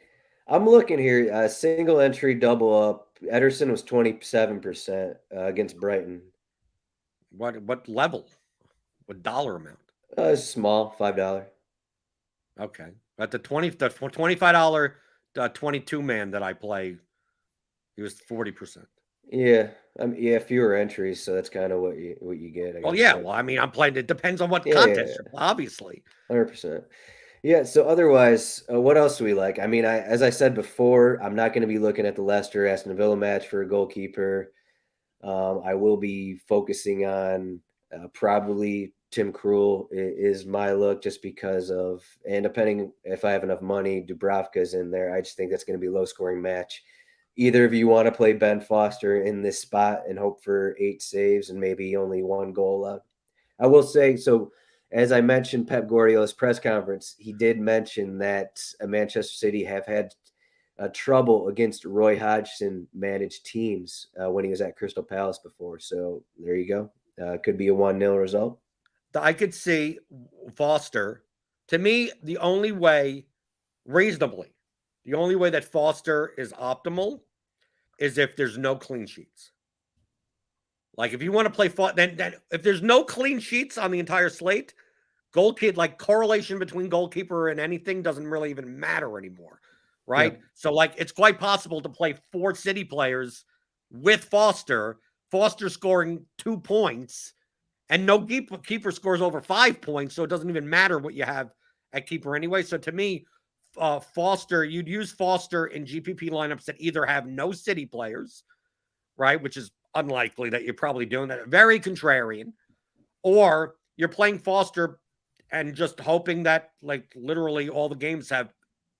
I'm looking here, single entry, double up. Ederson was 27% against Brighton. What level? What dollar amount? It's small, $5. Okay, but the $25 22 man that I play, he was 40%. Yeah, fewer entries, so that's kind of what you get. I guess. Well, I'm playing. It depends on what contest, obviously. 100%. Yeah. So otherwise, what else do we like? As I said before, I'm not going to be looking at the Leicester Aston Villa match for a goalkeeper. I will be focusing on probably Tim Krul is my look, just because of, and depending if I have enough money, Dubravka's in there. I just think that's going to be a low scoring match. Either of you want to play Ben Foster in this spot and hope for 8 saves and maybe only 1 goal. I will say, so as I mentioned, Pep Guardiola's press conference, he did mention that Manchester City have had trouble against Roy Hodgson managed teams when he was at Crystal Palace before. So there you go. Could be a 1-0 result. I could see Foster. To me, the only way that Foster is optimal is if there's no clean sheets. Like, if you want to play, then if there's no clean sheets on the entire slate, correlation between goalkeeper and anything doesn't really even matter anymore, right? Yeah. So, it's quite possible to play 4 City players with Foster scoring 2 points, and no keeper scores over 5 points, so it doesn't even matter what you have at keeper anyway. So to me, Foster, you'd use Foster in GPP lineups that either have no City players, right, which is unlikely that you're probably doing that, very contrarian, or you're playing Foster and just hoping that literally all the games have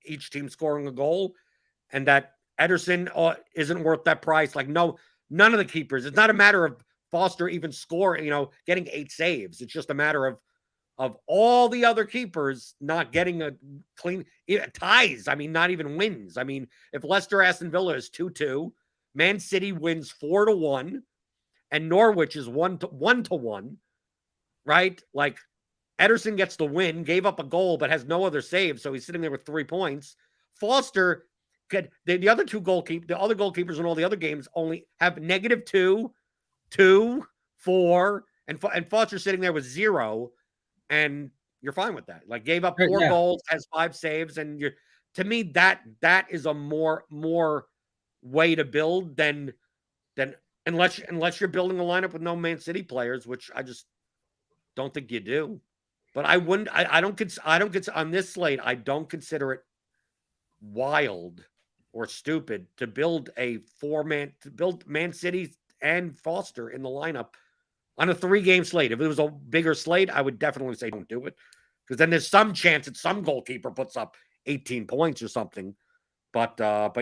each team scoring a goal, and that Ederson isn't worth that price. None of the keepers. It's not a matter of Foster even getting 8 saves. It's just a matter of of all the other keepers not getting a clean ties. I mean, not even wins. I mean, if Leicester Aston Villa is 2-2, Man City wins 4-1, and Norwich is 1-1, right? Like Ederson gets the win, gave up a goal, but has no other save, so he's sitting there with 3 points. Foster could the other two the other goalkeepers in all the other games only have -2, 2, 4, and Foster's sitting there with 0, and you're fine with that. Like gave up 4 goals, has 5 saves, and to me that is a more way to build than unless you're building a lineup with no Man City players, which I just don't think you do. But I don't on this slate, I don't consider it wild or stupid to build Man City and Foster in the lineup on a 3-game slate. If it was a bigger slate, I would definitely say don't do it, because then there's some chance that some goalkeeper puts up 18 points or something. But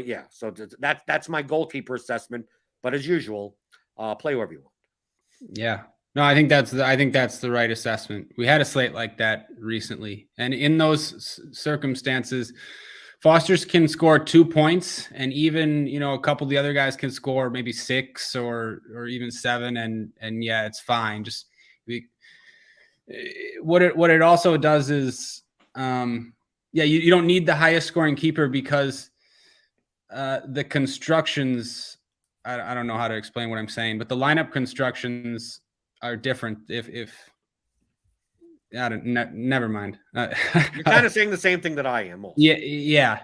yeah, so that's my goalkeeper assessment. But as usual, play whoever you want. Yeah. No, I think that's the right assessment. We had a slate like that recently, and in those circumstances, Foster's can score 2 points, and even a couple of the other guys can score maybe 6 or even 7, and yeah, it's fine. Just what it also does is, you don't need the highest scoring keeper, because the constructions. I don't know how to explain what I'm saying, but the lineup constructions are different. Never mind. You're kind of saying the same thing that I am. Also. Yeah.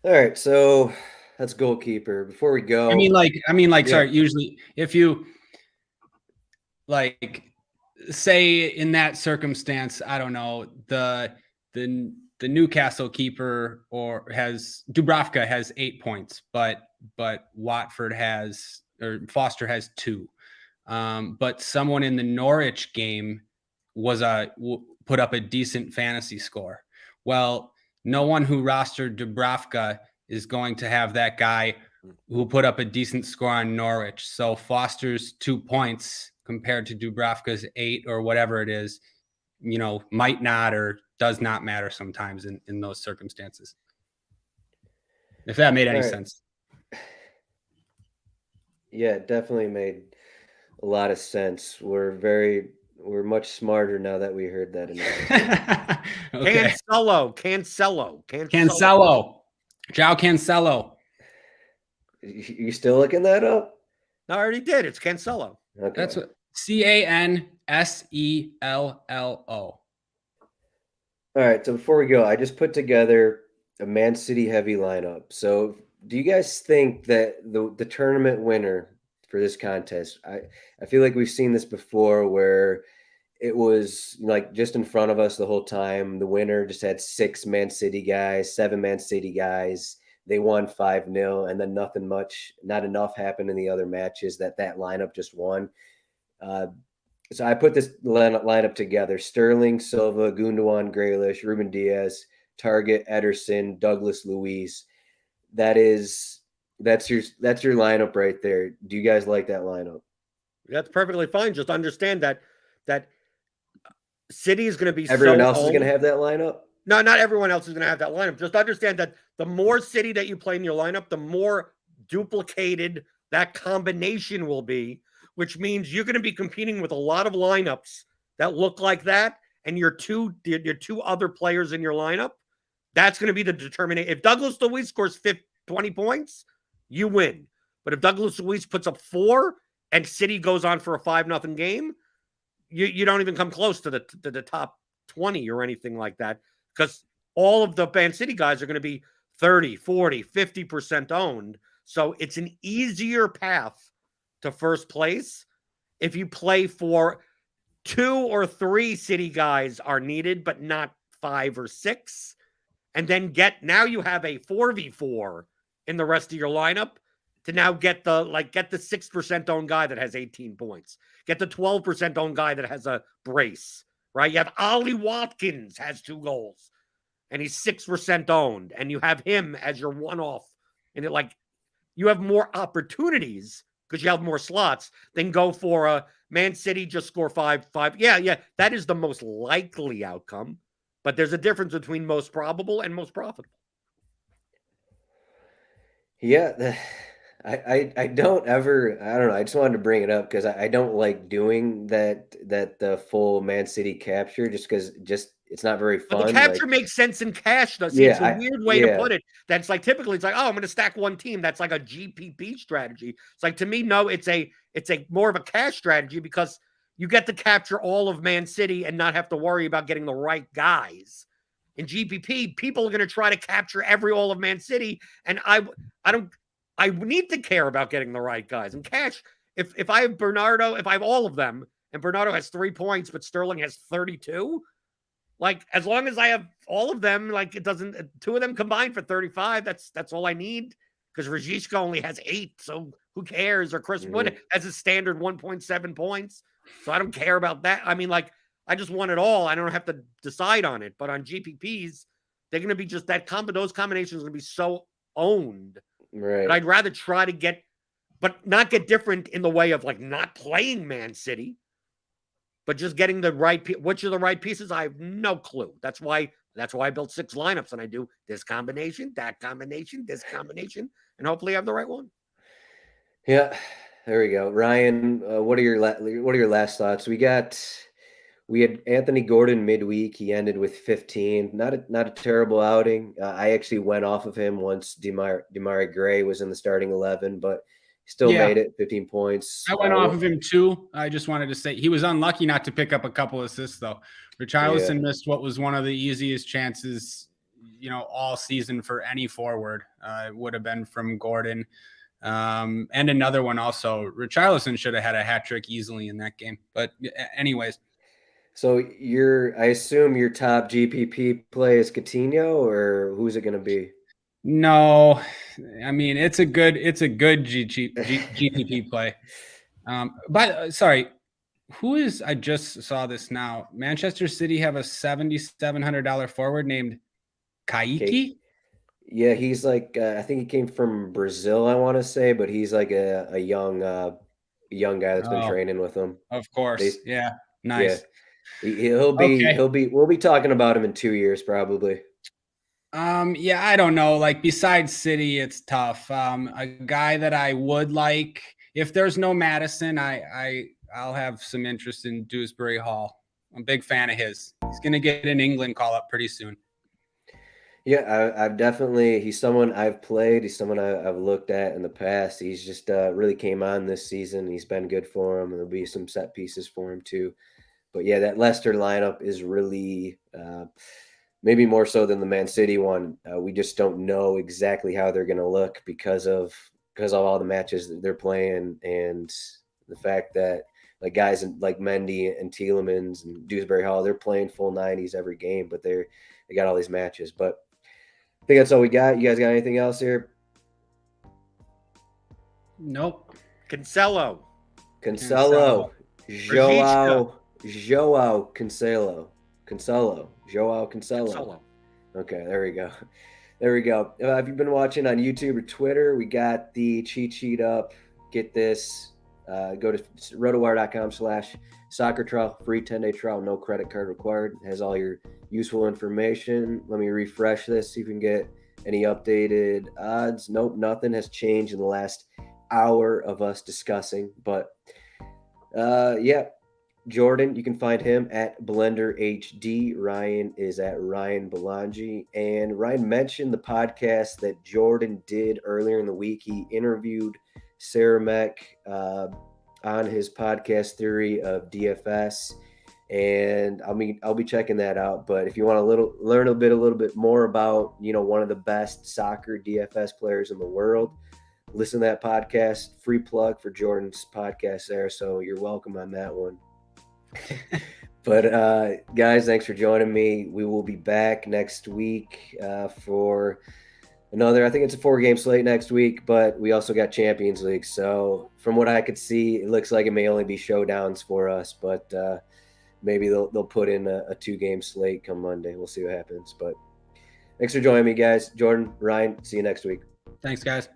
All right, so that's goalkeeper. Before we go, I mean, yeah. Sorry. Usually, if you say in that circumstance, I don't know, the Newcastle keeper Dubravka has 8 points, but Watford Foster has 2. But someone in the Norwich game put up a decent fantasy score. Well, no one who rostered Dubravka is going to have that guy who put up a decent score on Norwich. So Foster's 2 points compared to Dubravka's 8 or whatever it is, might not or does not matter sometimes in those circumstances. If that made any sense. Yeah, it definitely made a lot of sense. We're much smarter now that we heard that. Okay. Cancelo. João Cancelo. You still looking that up? No, I already did. It's Cancelo. Okay. That's what Cancelo. All right, so before we go, I just put together a Man City heavy lineup. So do you guys think that the tournament winner for this contest, I feel like we've seen this before where it was like just in front of us the whole time. The winner just had 6 Man City guys, 7 Man City guys. They won 5-0, and then not enough happened in the other matches that lineup just won. So I put this lineup together: Sterling, Silva, Gundogan, Grealish, Ruben Diaz, Target, Ederson, Douglas Luiz. That's your lineup right there. Do you guys like that lineup? That's perfectly fine. Just understand that City is going to be everyone else is going to have that lineup. No, not everyone else is going to have that lineup. Just understand that the more City that you play in your lineup, the more duplicated that combination will be, which means you're going to be competing with a lot of lineups that look like that, and your two other players in your lineup, that's going to be the determination. If Douglas Luiz scores 20 points, you win. But if Douglas Luiz puts up 4 and City goes on for a 5-0 game, you don't even come close to the top 20 or anything like that, because all of the Man City guys are going to be 30, 40, 50% owned. So it's an easier path to first place if you play for 2 or 3 City guys are needed, but not 5 or 6. And then now you have a 4v4 in the rest of your lineup to now get the 6% owned guy that has 18 points. Get the 12% owned guy that has a brace, right? You have Ollie Watkins has 2 goals and he's 6% owned, and you have him as your one-off. And you have more opportunities because you have more slots than go for a Man City just score 5-5. Yeah, that is the most likely outcome. But there's a difference between most probable and most profitable. Yeah, I don't ever, I don't know. I just wanted to bring it up because I don't like doing that the full Man City capture just because it's not very But the fun. capture Like, makes sense in cash, though. See, yeah, it's a weird way to put it. That's like typically it's like, oh, I'm going to stack one team. That's like a GPP strategy. It's like, to me, no, it's a more of a cash strategy because you get to capture all of Man City and not have to worry about getting the right guys. In GPP, people are going to try to capture all of Man City, and I need to care about getting the right guys. In cash, if I have Bernardo, if I have all of them, and Bernardo has 3 points, but Sterling has 32. Like, as long as I have all of them, like, it doesn't, 2 of them combined for 35, that's all I need. Because Rajishka only has 8, so who cares? Or Chris Wood has a standard 1.7 points. So I don't care about that. I mean, like, I just want it all. I don't have to decide on it. But on GPPs, they're going to be just those combinations are going to be so owned. right. But I'd rather try to not get different in the way of, like, not playing Man City. But just getting the right, which are the right pieces, I have no clue. That's why I built 6 lineups, and I do this combination, that combination, this combination, and hopefully I have the right one. Yeah, there we go. Ryan, what are your last thoughts? We had Anthony Gordon midweek. He ended with 15. Not a terrible outing. I actually went off of him once Demarai Gray was in the starting 11, but still made it, 15 points. I went off of him too. I just wanted to say he was unlucky not to pick up a couple assists, though. Richarlison missed what was one of the easiest chances, all season for any forward. It would have been from Gordon. And another one also. Richarlison should have had a hat trick easily in that game. But anyways. So I assume your top GPP play is Coutinho, or who's it going to be? No, I mean it's a good GPP play. But sorry, who is? I just saw this now. Manchester City have a $7,700 forward named Kaiki. Yeah, he's like I think he came from Brazil, I want to say, but he's like a young guy that's been training with them. Of course, nice. Yeah. We'll be talking about him in 2 years probably. I don't know. Like, besides City, it's tough. A guy that I would like, if there's no Madison, I'll have some interest in Dewsbury Hall. I'm a big fan of his. He's going to get an England call up pretty soon. Yeah, he's someone I've played. He's someone I've looked at in the past. He's just really came on this season. He's been good for him, and there'll be some set pieces for him too. But yeah, that Leicester lineup is really maybe more so than the Man City one. We just don't know exactly how they're going to look because of all the matches that they're playing, and the fact that like guys like Mendy and Tielemans and Dewsbury Hall, they're playing full 90s every game, but they got all these matches. But I think that's all we got. You guys got anything else here? Nope. Cancelo. Joao Cancelo. Okay, there we go. If you've been watching on YouTube or Twitter, we got the cheat sheet up. Get this. Go to rotowire.com/soccer trial. Free 10-day trial. No credit card required. It has all your useful information. Let me refresh this. See if we can get any updated odds. Nope, nothing has changed in the last hour of us discussing. But Jordan, you can find him at Blender HD. Ryan is at Ryan Belongia. And Ryan mentioned the podcast that Jordan did earlier in the week. He interviewed Sarah Meck on his podcast Theory of DFS. And I'll be checking that out. But if you want to learn a little bit more about, one of the best soccer DFS players in the world, listen to that podcast. Free plug for Jordan's podcast there. So you're welcome on that one. But guys, thanks for joining me. We will be back next week for another, I think it's a 4-game slate next week, but we also got Champions League. So from what I could see, it looks like it may only be showdowns for us, but maybe they'll put in a 2-game slate come Monday. We'll see what happens. But thanks for joining me, guys. Jordan, Ryan, see you next week. Thanks, guys.